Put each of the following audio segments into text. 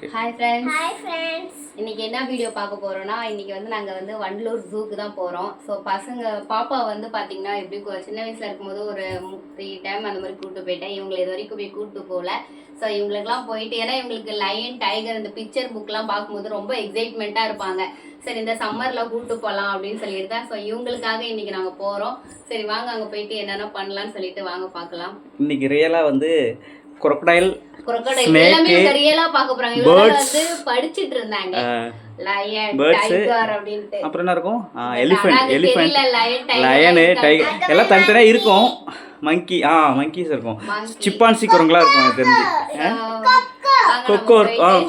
Okay. Hi friends. இன்னைக்கு என்ன video பார்க்க போறோம்னா, இன்னைக்கு வந்து நாங்க வந்து வண்டலூர் ஜூக்கு தான் போறோம். ஸோ பாப்பா வந்து பாத்தீங்கன்னா எப்படி சின்ன வயசுல இருக்கும்போது ஒரு 3 டைம் அந்த மாதிரி கூட்டு போயிட்டேன். இவங்களை இது வரைக்கும் போய் கூட்டு போகல. ஸோ இவங்களுக்குலாம் போயிட்டு, ஏன்னா இவங்களுக்கு லயன், டைகர் இந்த பிக்சர் புக்லாம் பார்க்கும்போது ரொம்ப எக்ஸைட்மெண்ட்டாக இருப்பாங்க. சரி இந்த சம்மர்ல கூட்டு போகலாம் அப்படின்னு சொல்லிட்டு தான். ஸோ இவங்களுக்காக இன்னைக்கு நாங்கள் போகிறோம். சரி வாங்க அங்கே போயிட்டு என்னென்ன பண்ணலாம்னு சொல்லிட்டு வாங்க பார்க்கலாம். இன்னைக்கு ரியலாக வந்து crocodile எல்லாமே ரியலா பார்க்க போறாங்க. இவங்க வந்து படிச்சிட்டு இருந்தாங்க லயன் டைகர் அப்படினு. அப்புறம் என்ன இருக்கும்? எலிஃபண்ட் லயன் டைகர் எல்லாம் தனித்தனியா இருக்கும். மங்கீஸ் இருக்கும். சிம்பான்சி குரங்குலாம் இருக்கும். எனக்கு தெரிஞ்சு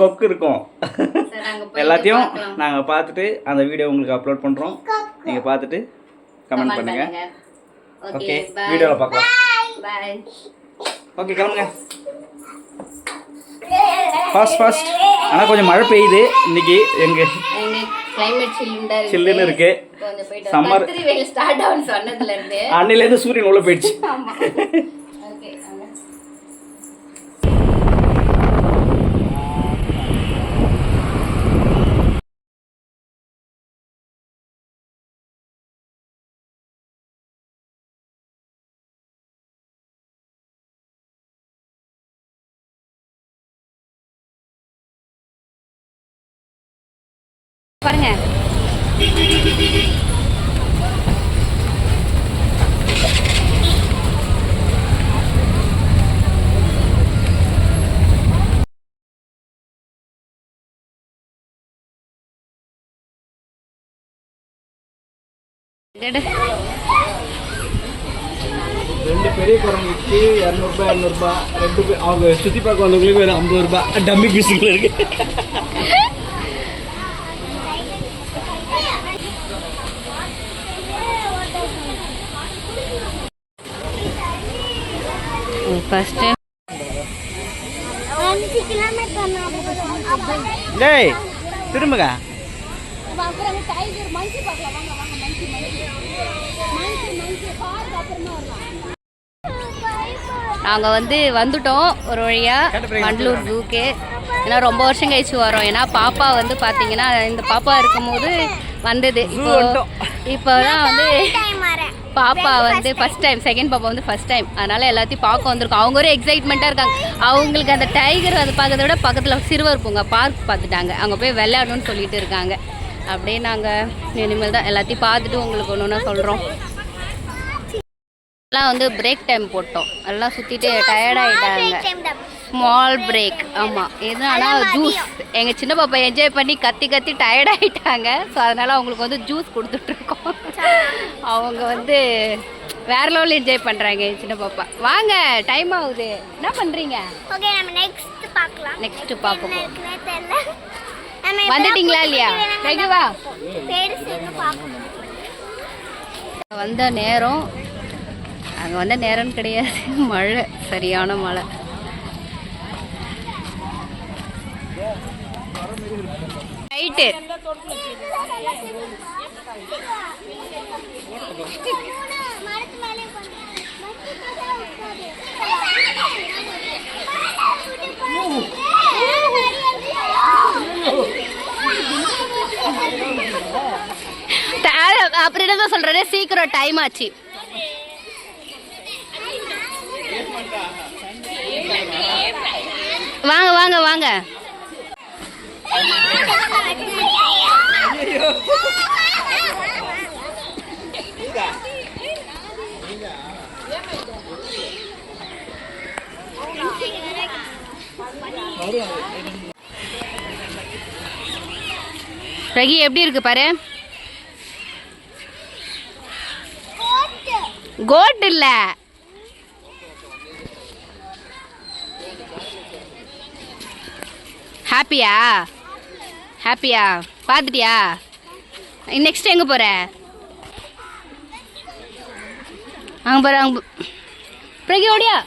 கொக்கு இருக்கும். எல்லாத்தையும் நாங்கள் பார்த்துட்டு அந்த வீடியோ உங்களுக்கு அப்லோட் பண்ணுறோம். நீங்கள் பார்த்துட்டு கமெண்ட் பண்ணுங்க. ஓகே, வீடியோவில் பார்க்கலாம். பை. ஓகே, கிளம்புங்க. ஃபாஸ்ட். ஆனால் கொஞ்சம் மழை பெய்யுது இன்னைக்கு. எங்க கிளைமேட் சில்லுன்னு இருக்கு. சம்மர் வெயில் ஸ்டார்ட் ஆகும் சொன்னதுல இருந்து அன்னையிலேருந்து சூரியன் உள்ள போயிடுச்சு. பாருங்க. ரெண்டு பெரிய குரங்குக்கு 200 ரெண்டு அவங்க சுற்றி பார்க்க வந்தவங்களுக்கு வேறு 50 ரூபாய் டம்மி பீஸுக்குள்ள இருக்கு. ஃபர்ஸ்ட் டேய் திரும்புங்க. நாங்கள் வந்து வந்துட்டோம் ஒரு வழியாக வண்டலூர் ஜூக்கு. ஏன்னா ரொம்ப வருஷம் கழிச்சு வரோம். ஏன்னா பாப்பா வந்து பார்த்தீங்கன்னா இந்த பாப்பா இருக்கும்போது வந்தது. இப்போ தான் வந்து பாப்பா வந்து ஃபஸ்ட் டைம், செகண்ட் பாப்பா வந்து ஃபஸ்ட் டைம். அதனால் எல்லாத்தையும் பார்க்க வந்திருக்கோம். அவங்க ஒரு எக்ஸைட்மெண்ட்டாக இருக்காங்க. அவங்களுக்கு அந்த டைகர் அதை பார்க்கறத விட பக்கத்தில் சிறுவர் பூங்கா பார்க் பார்த்துட்டாங்க. அங்கே போய் விளையாடணும்னு சொல்லிட்டு இருக்காங்க. அப்படியே நாங்கள் இனிமேல் தான் எல்லாத்தையும் பார்த்துட்டு உங்களுக்கு ஒன்று ஒன்றா சொல்கிறோம். எல்லாம் வந்து பிரேக் டைம் போட்டோம். எல்லாம் சுற்றிட்டு டயர்டாகிட்டாங்க. Small break. ஆமாம், எதுனா ஜூஸ். எங்கள் சின்ன பாப்பா என்ஜாய் பண்ணி கத்தி டயர்டாகிட்டாங்க. ஸோ அதனால் அவங்களுக்கு வந்து ஜூஸ் கொடுத்துட்ருக்கோம். அவங்க வந்து வேற லெவலில் என்ஜாய் பண்ணுறாங்க என் சின்ன பாப்பா. வாங்க, டைம் ஆகுது. என்ன பண்ணுறீங்க? ஓகே, நம்ம நெக்ஸ்ட் பார்ப்போம். வந்துட்டீங்களா இல்லையா? ரெகுவா வந்த நேரம் அங்கே வந்த நேரம்னு கிடையாது, மழை, சரியான மழை. ரைட்டு. அப்புறம் என்ன சொல்றேன், சீக்கிரம் டைம் ஆச்சு. வாங்க வாங்க வாங்க. ரகி எப்படி இருக்கு பாரு. கோட் இல்ல, ஹாப்பியா பார்த்துட்டியா? நெக்ஸ்ட் எங்கே போகிற? அங்கே போகிற. அங்கே பிரகி ஓடியா.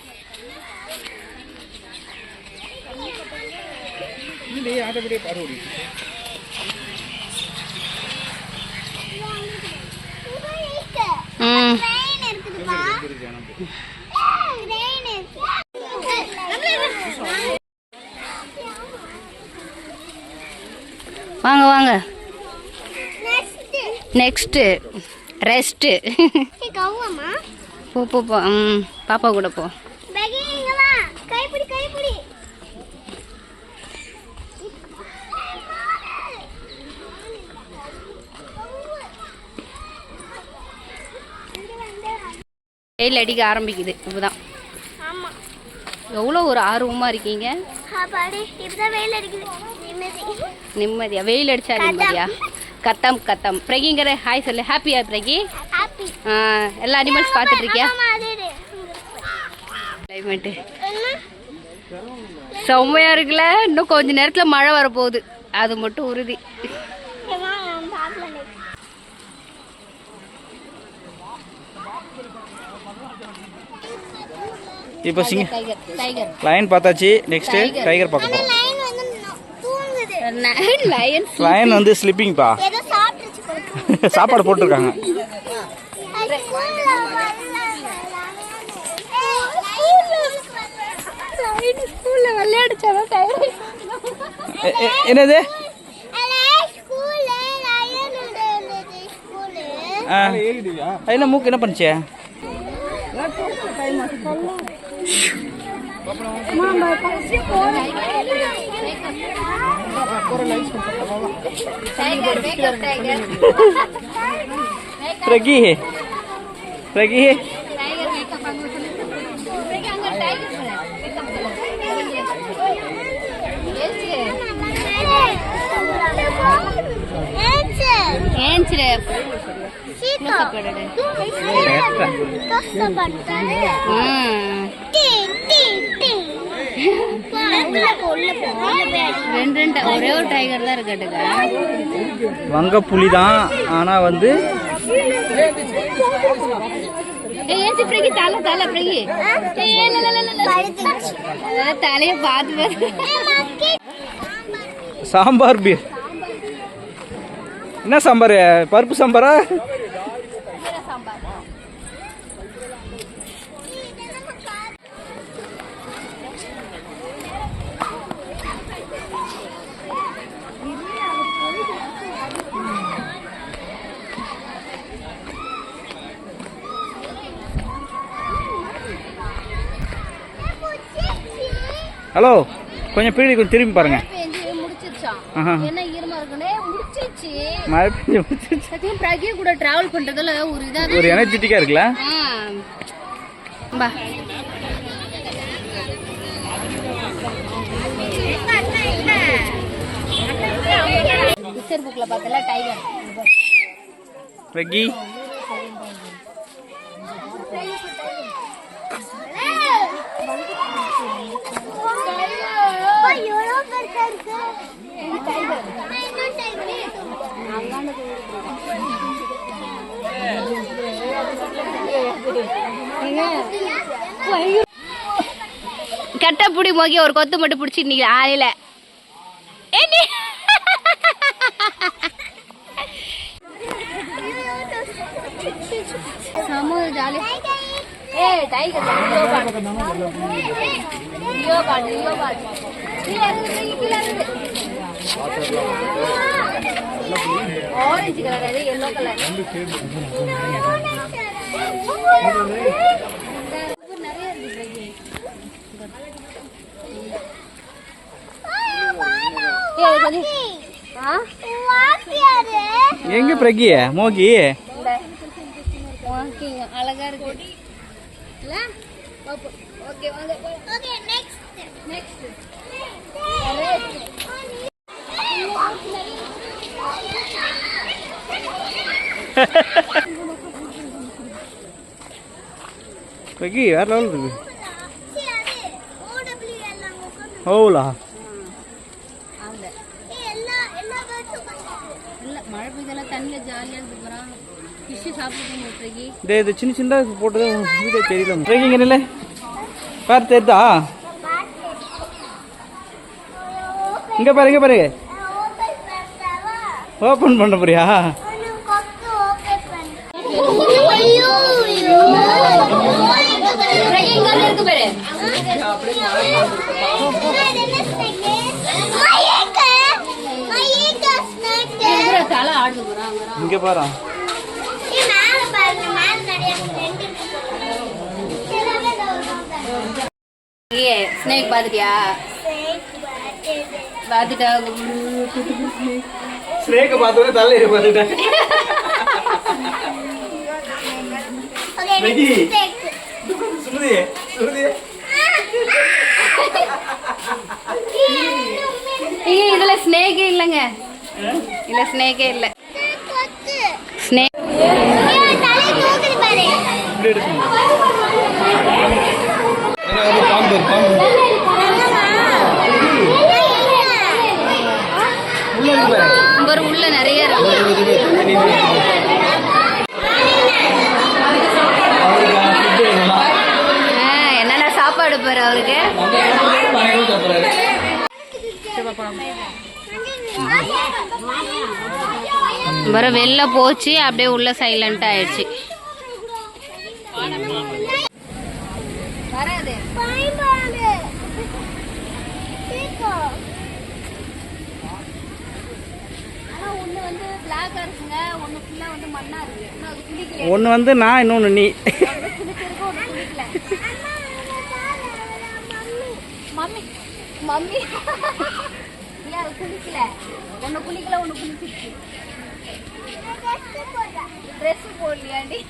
வாங்க வாங்க. Next rest. போ போ போ. பாப்பா கூட போ. வெயில் அடிக்க ஆரம்பிக்குது இப்போதான். எவ்வளோ ஒரு ஆர்வமாக இருக்கீங்க. நிம்மதியா? வெயில் அடிச்சா நிம்மதியா? கத்தம் கத்தம். பிரகிங்கிற ஹாய் சொல்லு. ஹாப்பியா பிரகி? எல்லா அனிமல்ஸ் பார்த்துட்டு இருக்கியா? கிளைமேட்டு செம்மையா இருக்குல்ல. இன்னும் கொஞ்ச நேரத்தில் மழை வரப்போகுது, அது மட்டும் உறுதி. இப்போ லயன் பார்த்தாச்சு. நெக்ஸ்ட் டைகர் பார்க்க போறோம். லயன் வந்து ஸ்லிப்பிங்ப்பா. சாப்பாடு போட்டுருக்காங்க. என்னது? என்ன மூக்கு என்ன பண்ணுச்சு? பிரகி பிரகி ஒரே ஒரு டைகர் தான் இருக்கட்டுங்க. வங்க புலி தான். ஆனா வந்து தலைய பார்த்து சாம்பார் பீர். என்ன சாம்பார்? பருப்பு சாம்பாரா? ஹலோ, கொஞ்சம் பின்னாடி கொஞ்சம் திரும்பி பாருங்க. மழை பெஞ்சு முடிச்சிருச்சு. பிரகி கூட டிராவல் பண்றதுல ஒரு எனர்ஜெட்டிக்கா இருக்குல்ல. பிக்சர் புக்ல பார்த்தல டைகர். பிரகி கட்டப்புடி மோகி ஒரு கொத்து மட்டும் பிடிச்சி நீங்க ஆலையில ஜாலி. ஆரஞ்சு கலர், அது எல்லோ கலர். எங்க பிரகி மோகி? அழகா இருக்கு. ஓகே வாங்க. ஓகே நெக்ஸ்ட் பிரகி வேற லெவல் இருக்கு. ஓலா மழை பெய்தெல்லாம் தண்ணியில ஜாலியா இருக்கு. ஃபிஷ் சாப்பிட்டு பிரகி. இது சின்ன சின்ன போட்டது வீடியோ தெரியல. பிரகி இங்க நில்ல. பாரு தெரியுதா? இங்க பாரு, இங்க பாரு. ஓபன் பண்ண போறியா? இங்கே பாரு. ஸ்னேக் பார்த்துட்டியா? பார்த்துட்டா. ஸ்னேக்கை பார்த்தோன்னே தலை பார்த்துட்டேன். சுருதி சுருதி இதுல ஸ்னேக்கே இல்லைங்க. இல்ல ஸ்னேக்கே இல்ல. ஸ்னேக் உள்ள நிறைய இருக்கு. என்னென்ன சாப்பாடு பாரு அவருக்கு. வர வெளில போச்சு, அப்படியே உள்ள சைலண்ட் ஆயிடுச்சு. வராது. ஒன்று வந்து நான், இன்னொன்று நீ. மம்மி மம்மி குளிக்கல. ஒன்று குளிக்கல, ஒன்று குளிச்சிருச்சு. ட்ரெஸ் போடலையாண்டி?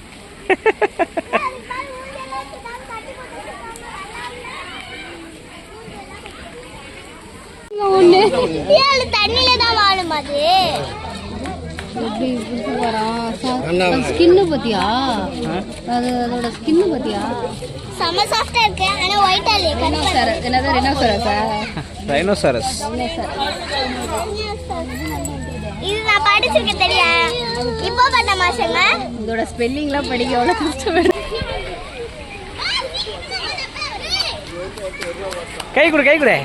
தண்ணியில தான் வாழும் அது. ஸ்கின்னு பத்தியா? அதோட ஸ்கின்னு பத்தியா? செம சாஃப்டா இருக்கு. ஆனா ஒயிட்டா இல்ல. என்னது ரைனோசரஸா? ரைனோசரஸ். இது நான் படிச்சிருக்கேன் தெரியா? இப்போ பண்ண மாசங்க. இதோட ஸ்பெல்லிங்லாம் படிக்க எவ்வளவு கஷ்டம். கை கொடு கை கொடு.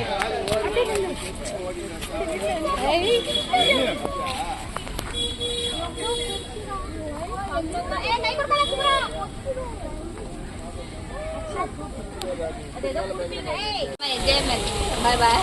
Bye bye.